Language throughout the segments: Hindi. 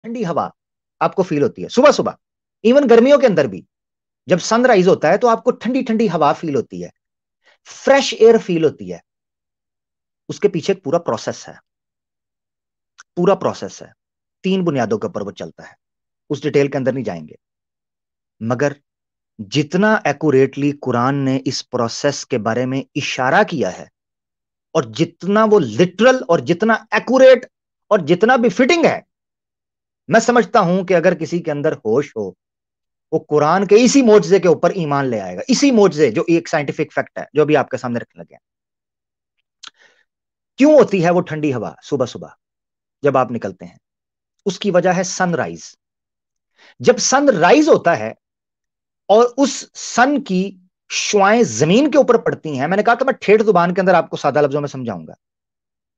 ठंडी हवा आपको फील होती है सुबह सुबह। इवन गर्मियों के अंदर भी जब सनराइज होता है तो आपको ठंडी ठंडी हवा फील होती है, फ्रेश एयर फील होती है। उसके पीछे एक पूरा प्रोसेस है, पूरा प्रोसेस है। 3 बुनियादों के ऊपर वो चलता है, उस डिटेल के अंदर नहीं जाएंगे। मगर जितना एक्यूरेटली कुरान ने इस प्रोसेस के बारे में इशारा किया है, और जितना वो लिटरल और जितना एक्यूरेट और जितना भी फिटिंग है, मैं समझता हूं कि अगर किसी के अंदर होश हो, वो कुरान के इसी मोजज़े के ऊपर ईमान ले आएगा। इसी मोजज़े, जो एक साइंटिफिक फैक्ट है, जो भी आपके सामने रखने लगे हैं। क्यों होती है वो ठंडी हवा सुबह सुबह जब आप निकलते हैं? उसकी वजह है सनराइज। जब सनराइज होता है और उस सन की शुआएं जमीन के ऊपर पड़ती हैं, मैंने कहा कि मैं ठेठ जुबान के अंदर आपको सादा लफ्जों में समझाऊंगा,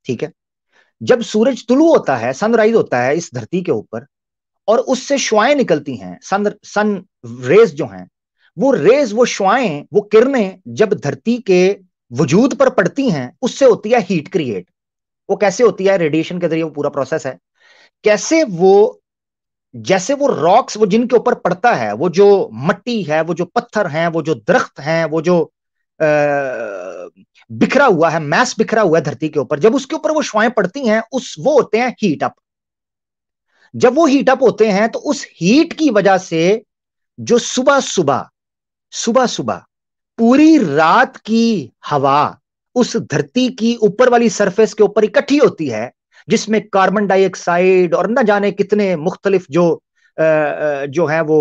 ठीक है? जब सूरज तुलू होता है, सनराइज होता है इस धरती के ऊपर, और उससे शुआएं निकलती हैं, सन रेज जो हैं, वो रेज, वो शुआएं, वो किरणें जब धरती के वजूद पर पड़ती हैं, उससे होती है हीट क्रिएट। वो कैसे होती है? रेडिएशन के जरिए। वो पूरा प्रोसेस है। कैसे? वो जैसे वो रॉक्स, वो जिनके ऊपर पड़ता है, वो जो मट्टी है, वो जो पत्थर हैं, वो जो दरख्त हैं, वो जो बिखरा हुआ है, मैस बिखरा हुआ है धरती के ऊपर, जब उसके ऊपर वो शुआएं पड़ती हैं, वो होते हैं हीट अप। जब वो हीट अप होते हैं तो उस हीट की वजह से जो सुबह सुबह सुबह सुबह पूरी रात की हवा उस धरती की ऊपर वाली सरफेस के ऊपर इकट्ठी होती है, जिसमें कार्बन डाइऑक्साइड और न जाने कितने मुख्तलिफ जो है वो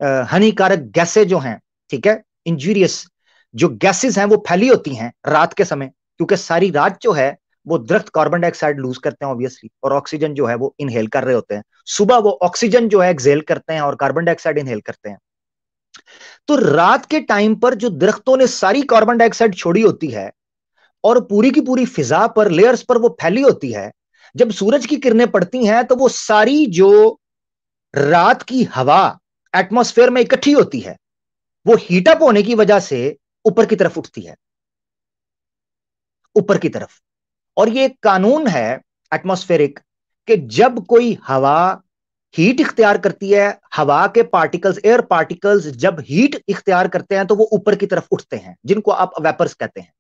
हानिकारक गैसें जो हैं, ठीक है, इंजूरियस जो गैसेस हैं, वो फैली होती हैं रात के समय, क्योंकि सारी रात जो है वो दरख्त कार्बन डाइऑक्साइड लूज करते हैं ऑब्वियसली, और ऑक्सीजन जो है वो इनहेल कर रहे होते हैं। सुबह वो ऑक्सीजन जो है एक्सेल करते हैं और कार्बन डाइऑक्साइड इनहेल करते हैं। तो रात के टाइम पर जो दरख्तों ने सारी कार्बन डाइऑक्साइड छोड़ी होती है और पूरी की पूरी फिजा पर, लेयर्स पर वो फैली होती है, जब सूरज की किरणें पड़ती हैं तो वो सारी जो रात की हवा एटमॉस्फेयर में इकट्ठी होती है, वो हीटअप होने की वजह से ऊपर की तरफ उठती है, ऊपर की तरफ। और ये कानून है एटमॉस्फेरिक कि जब कोई हवा हीट इख्तियार करती है, हवा के पार्टिकल्स, एयर पार्टिकल्स जब हीट इख्तियार करते हैं तो वो ऊपर की तरफ उठते हैं, जिनको आप वेपर्स कहते हैं।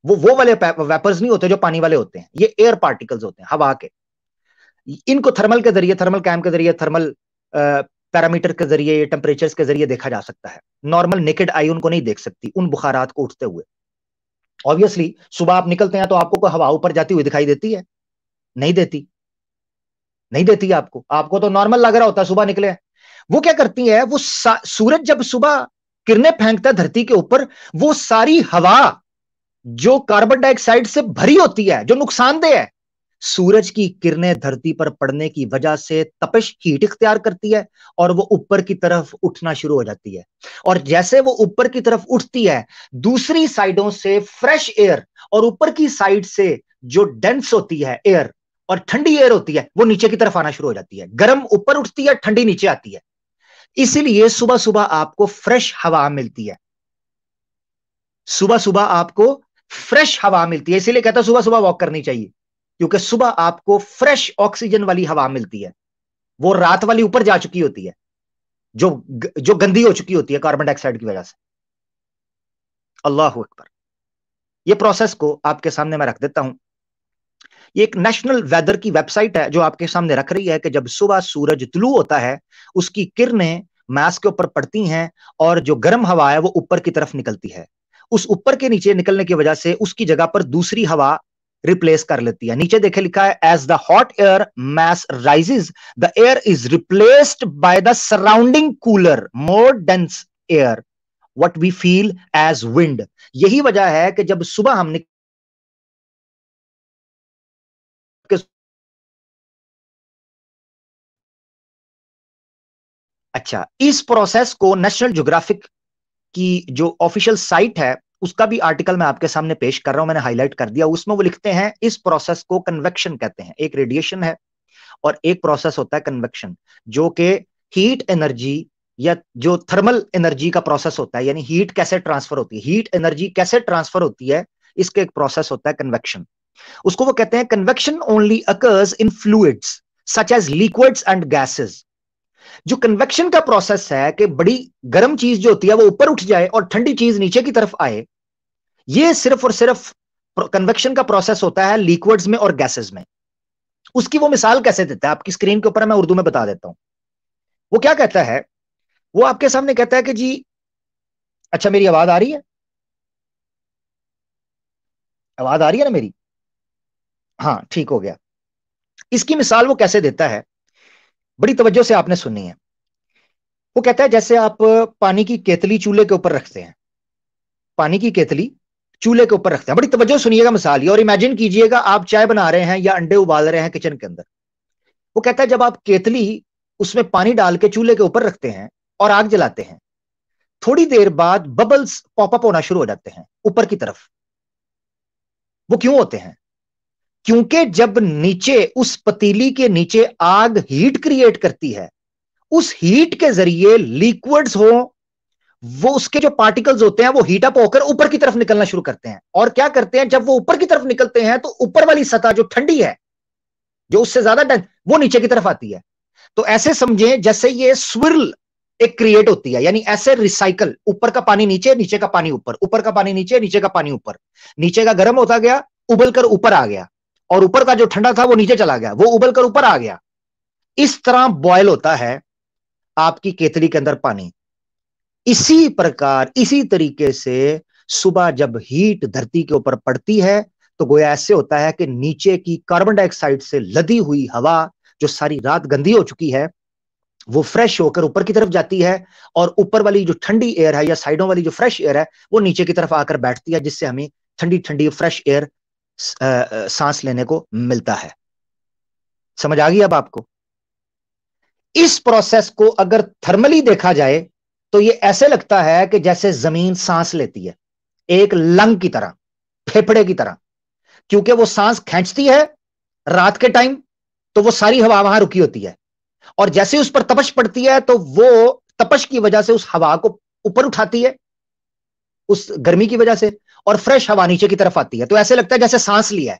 वो वाले वेपर्स नहीं होते जो पानी वाले होते हैं, ये एयर पार्टिकल्स होते हैं हवा के। इनको थर्मल के जरिए, थर्मल कैम के जरिए, थर्मल पैरामीटर के जरिए, टेम्परेचर्स के जरिए देखा जा सकता है। नॉर्मल नेकेड आई उनको नहीं देख सकती, उन बुखारात को उठते हुए। ऑब्वियसली सुबह आप निकलते हैं तो आपको कोई हवा ऊपर जाती हुई दिखाई देती है? नहीं देती, नहीं देती है आपको तो नॉर्मल लग रहा होता है सुबह निकले। वो क्या करती है, वो सूरज जब सुबह किरणें फेंकता है धरती के ऊपर, वो सारी हवा जो कार्बन डाइऑक्साइड से भरी होती है, जो नुकसानदेह है, सूरज की किरणें धरती पर पड़ने की वजह से तपिश, हीट इख्तियार करती है और वो ऊपर की तरफ उठना शुरू हो जाती है। और जैसे वो ऊपर की तरफ उठती है, दूसरी साइडों से फ्रेश एयर और ऊपर की साइड से जो डेंस होती है एयर और ठंडी एयर होती है, वो नीचे की तरफ आना शुरू हो जाती है। गर्म ऊपर उठती है, ठंडी नीचे आती है। इसीलिए सुबह सुबह आपको फ्रेश हवा मिलती है। सुबह सुबह आपको फ्रेश हवा मिलती है, इसीलिए कहता सुबह सुबह वॉक करनी चाहिए, क्योंकि सुबह आपको फ्रेश ऑक्सीजन वाली हवा मिलती है। वो रात वाली ऊपर जा चुकी होती है, जो गंदी हो चुकी होती है कार्बन डाइऑक्साइड की वजह से। अल्लाह अकबर। ये प्रोसेस को आपके सामने मैं रख देता हूं। ये एक नेशनल वेदर की वेबसाइट है जो आपके सामने रख रही है कि जब सुबह सूरज तुलू होता है, उसकी किरणें मैस के ऊपर पड़ती हैं और जो गर्म हवा है वो ऊपर की तरफ निकलती है। उस ऊपर के नीचे निकलने की वजह से उसकी जगह पर दूसरी हवा रिप्लेस कर लेती है। नीचे देखे लिखा है, as the hot air mass rises the air is replaced by the surrounding cooler more dense air what we feel as wind. यही वजह है कि जब सुबह हम अच्छा, इस प्रोसेस को नेशनल ज्योग्राफिक की जो ऑफिशियल साइट है उसका भी आर्टिकल मैं आपके सामने पेश कर रहा हूं, मैंने हाईलाइट कर दिया। उसमें वो लिखते हैं इस प्रोसेस को कन्वेक्शन कहते हैं। एक रेडिएशन है और एक प्रोसेस होता है कन्वेक्शन, जो कि हीट एनर्जी या जो थर्मल एनर्जी का प्रोसेस होता है, यानी हीट कैसे ट्रांसफर होती है, हीट एनर्जी कैसे ट्रांसफर होती है, इसके एक प्रोसेस होता है कन्वेक्शन। उसको वो कहते हैं convection only occurs in fluids such as liquids and gases. जो कन्वेक्शन का प्रोसेस है कि बड़ी गर्म चीज जो होती है वो ऊपर उठ जाए और ठंडी चीज नीचे की तरफ आए, ये सिर्फ और सिर्फ कन्वेक्शन का प्रोसेस होता है लिक्विड्स में और गैसेस में। उसकी वो मिसाल कैसे देता है आपकी स्क्रीन के ऊपर, मैं उर्दू में बता देता हूं। वो क्या कहता है, वो आपके सामने कहता है कि जी, अच्छा मेरी आवाज आ रही है? आवाज आ रही है ना मेरी? हाँ, ठीक हो गया। इसकी मिसाल वो कैसे देता है, बड़ी तवज्जो से आपने सुननी है। वो कहता है जैसे आप पानी की केतली चूल्हे के ऊपर रखते हैं, पानी की केतली चूल्हे के ऊपर रखते हैं, बड़ी तवज्जो सुनिएगा मिसाल ये, और इमेजिन कीजिएगा आप चाय बना रहे हैं या अंडे उबाल रहे हैं किचन के अंदर। वो कहता है जब आप केतली उसमें पानी डाल के चूल्हे के ऊपर रखते हैं और आग जलाते हैं, थोड़ी देर बाद बबल्स पॉपअप होना शुरू हो जाते हैं ऊपर की तरफ। वो क्यों होते हैं? क्योंकि जब नीचे उस पतीली के नीचे आग हीट क्रिएट करती है, उस हीट के जरिए लिक्विड्स हो, वो उसके जो पार्टिकल्स होते हैं वो हीट अप होकर ऊपर की तरफ निकलना शुरू करते हैं। और क्या करते हैं, जब वो ऊपर की तरफ निकलते हैं तो ऊपर वाली सतह जो ठंडी है, जो उससे ज्यादा वो नीचे की तरफ आती है। तो ऐसे समझें जैसे ये स्विर्ल एक क्रिएट होती है, यानी ऐसे रिसाइकल, ऊपर का पानी नीचे, नीचे का पानी ऊपर, ऊपर का पानी नीचे, नीचे का पानी ऊपर, नीचे का गर्म होता गया, उबल कर ऊपर आ गया, और ऊपर का जो ठंडा था वो नीचे चला गया, वो उबल कर ऊपर आ गया। इस तरह बॉयल होता है आपकी केतली के अंदर पानी। इसी प्रकार, इसी तरीके से सुबह जब हीट धरती के ऊपर पड़ती है तो गोया ऐसे होता है कि नीचे की कार्बन डाइऑक्साइड से लदी हुई हवा जो सारी रात गंदी हो चुकी है वो फ्रेश होकर ऊपर की तरफ जाती है, और ऊपर वाली जो ठंडी एयर है या साइडों वाली जो फ्रेश एयर है वो नीचे की तरफ आकर बैठती है, जिससे हमें ठंडी ठंडी फ्रेश एयर सांस लेने को मिलता है। समझ आ गई अब आपको? इस प्रोसेस को अगर थर्मली देखा जाए तो ये ऐसे लगता है कि जैसे जमीन सांस लेती है, एक लंग की तरह, फेफड़े की तरह, क्योंकि वो सांस खींचती है रात के टाइम तो वो सारी हवा वहां रुकी होती है, और जैसे उस पर तपश पड़ती है तो वो तपश की वजह से उस हवा को ऊपर उठाती है, उस गर्मी की वजह से, और फ्रेश हवा नीचे की तरफ आती है। तो ऐसे लगता है जैसे सांस लिया है,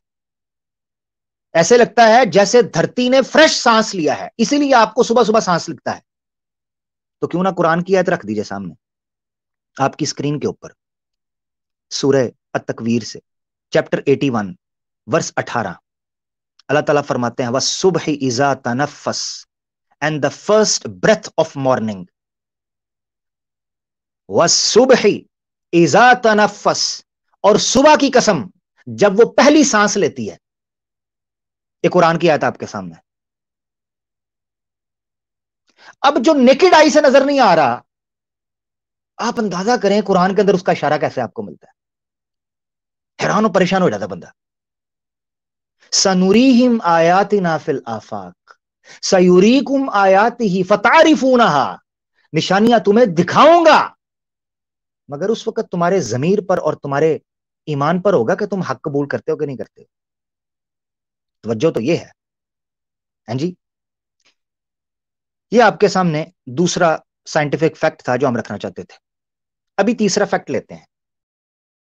ऐसे लगता है जैसे धरती ने फ्रेश सांस लिया है, इसीलिए आपको सुबह सुबह सांस लगता है। तो क्यों ना कुरान की आयत रख दीजिए सामने आपकी स्क्रीन के ऊपर, सूरह अत-तकवीर से, चैप्टर 81 वर्स 18। अल्लाह ताला फरमाते हैं, वस्सुबहि इज़ा तनफ़्फ़स, and the first breath of morning, वस्सुबहि इज़ा तनफ़्फ़स, और सुबह की कसम जब वो पहली सांस लेती है। ये कुरान की आयत आपके सामने। अब जो नेकेड आई से नजर नहीं आ रहा, आप अंदाजा करें कुरान के अंदर उसका इशारा कैसे आपको मिलता है। हैरान और परेशान हो जाता बंदा। सनुरीहिम आयातिना फिल आफाक सयुरीकुम आयातिही फतारिफूनहा, निशानियां तुम्हें दिखाऊंगा, मगर उस वक्त तुम्हारे जमीर पर और तुम्हारे ईमान पर होगा कि तुम हक कबूल करते हो कि नहीं करते हो। तवज्जो तो ये है। हाँ जी, ये आपके सामने दूसरा साइंटिफिक फैक्ट था जो हम रखना चाहते थे। अभी तीसरा फैक्ट लेते हैं।